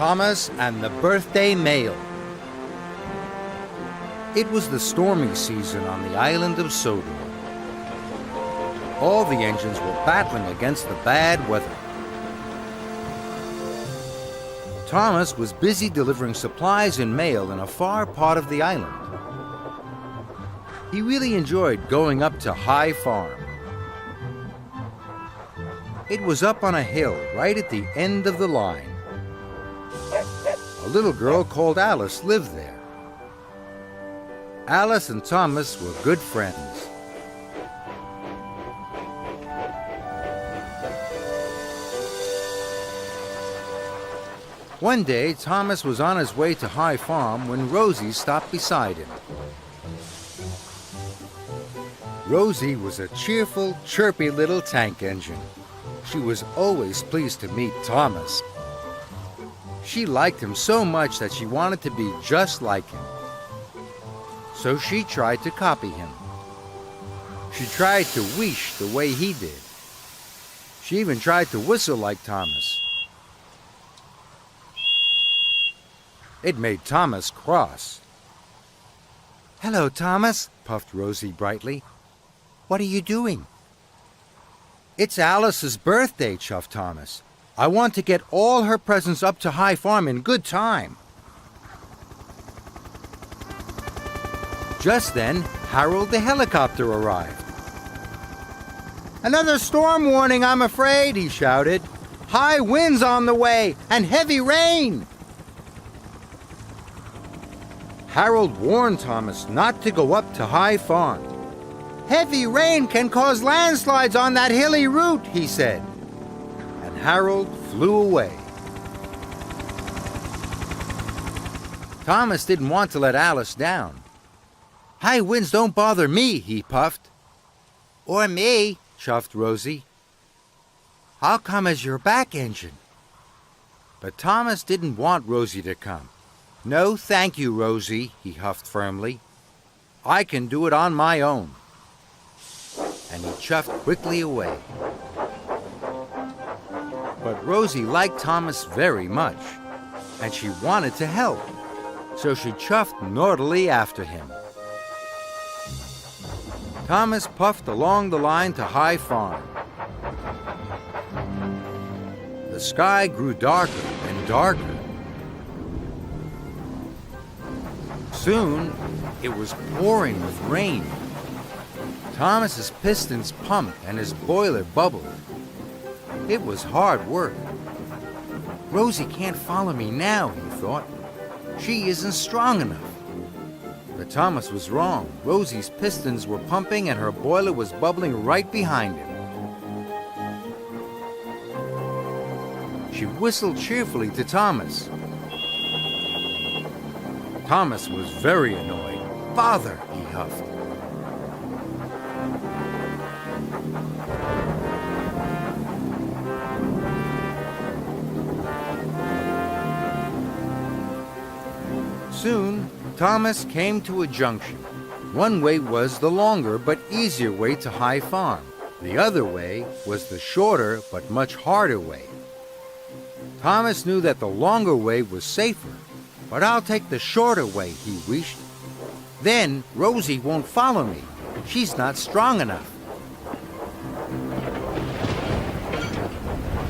Thomas and the Birthday Mail. It was the stormy season on the island of Sodor. All the engines were battling against the bad weather. Thomas was busy delivering supplies and mail in a far part of the island. He really enjoyed going up to High Farm. It was up on a hill right at the end of the line. A little girl called Alice lived there. Alice and Thomas were good friends. One day, Thomas was on his way to High Farm when Rosie stopped beside him. Rosie was a cheerful, chirpy little tank engine. She was always pleased to meet Thomas. She liked him so much that she wanted to be just like him. So she tried to copy him. She tried to whoosh the way he did. She even tried to whistle like Thomas. It made Thomas cross. "Hello, Thomas," puffed Rosie brightly. "What are you doing?" "It's Alice's birthday," chuffed Thomas. "I want to get all her presents up to High Farm in good time." Just then, Harold the helicopter arrived. "Another storm warning, I'm afraid," he shouted. "High winds on the way and heavy rain." Harold warned Thomas not to go up to High Farm. "Heavy rain can cause landslides on that hilly route," he said. And Harold flew away. Thomas didn't want to let Alice down. "High winds don't bother me," he puffed. "Or me," chuffed Rosie. "I'll come as your back engine." But Thomas didn't want Rosie to come. "No, thank you, Rosie," he huffed firmly. "I can do it on my own." And he chuffed quickly away. But Rosie liked Thomas very much, and she wanted to help, so she chuffed naughtily after him. Thomas puffed along the line to High Farm. The sky grew darker and darker. Soon, it was pouring with rain. Thomas's pistons pumped and his boiler bubbled. It was hard work. "Rosie can't follow me now," he thought. "She isn't strong enough." But Thomas was wrong. Rosie's pistons were pumping and her boiler was bubbling right behind him. She whistled cheerfully to Thomas. Thomas was very annoyed. "Bother," he huffed. Soon, Thomas came to a junction. One way was the longer but easier way to High Farm. The other way was the shorter but much harder way. Thomas knew that the longer way was safer. "But I'll take the shorter way," he wished. "Then Rosie won't follow me. She's not strong enough."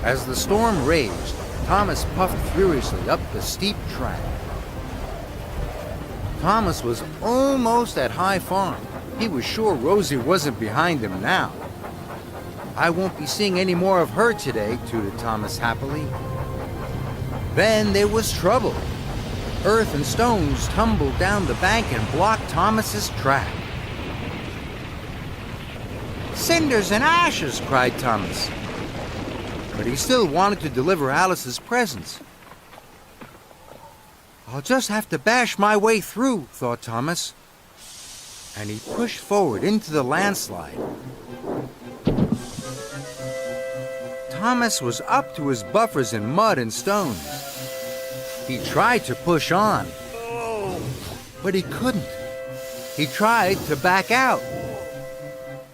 As the storm raged, Thomas puffed furiously up the steep track. Thomas was almost at High Farm. He was sure Rosie wasn't behind him now. "I won't be seeing any more of her today," tooted Thomas happily. Then there was trouble. Earth and stones tumbled down the bank and blocked Thomas's track. "Cinders and ashes!" cried Thomas. But he still wanted to deliver Alice's presents. "I'll just have to bash my way through," thought Thomas. And he pushed forward into the landslide. Thomas was up to his buffers in mud and stones. He tried to push on, but he couldn't. He tried to back out,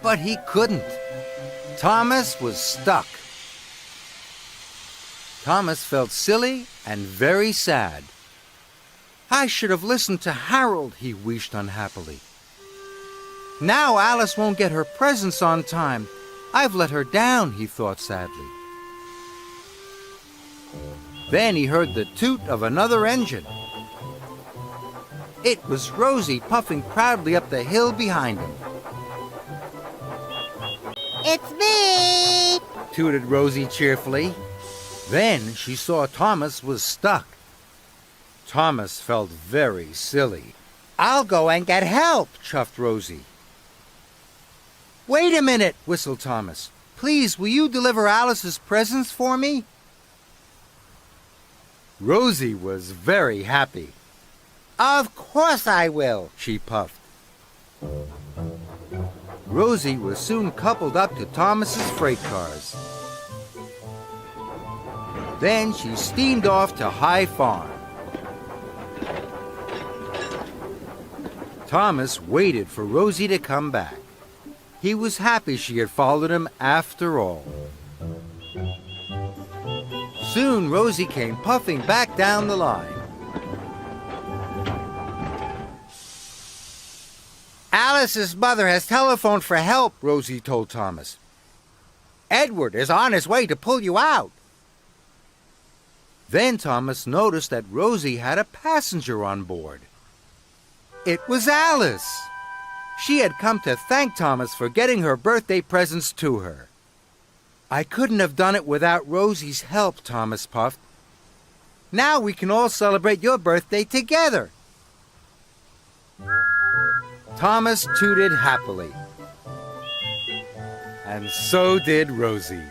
but he couldn't. Thomas was stuck. Thomas felt silly and very sad. I should have listened to Harold, he wished unhappily. Now Alice won't get her presents on time. I've let her down, he thought sadly. Then he heard the toot of another engine. It was Rosie puffing proudly up the hill behind him. It's me! Tooted Rosie cheerfully. Then she saw Thomas was stuck. Thomas felt very silly. I'll go and get help, chuffed Rosie. Wait a minute, whistled Thomas. Please, will you deliver Alice's presents for me? Rosie was very happy. Of course I will, she puffed. Rosie was soon coupled up to Thomas's freight cars. Then she steamed off to High Farm. Thomas waited for Rosie to come back. He was happy she had followed him after all. Soon Rosie came puffing back down the line. Alice's mother has telephoned for help, Rosie told Thomas. Edward is on his way to pull you out. Then Thomas noticed that Rosie had a passenger on board. It was Alice. She had come to thank Thomas for getting her birthday presents to her. I couldn't have done it without Rosie's help, Thomas puffed. Now we can all celebrate your birthday together. Thomas tooted happily. And so did Rosie.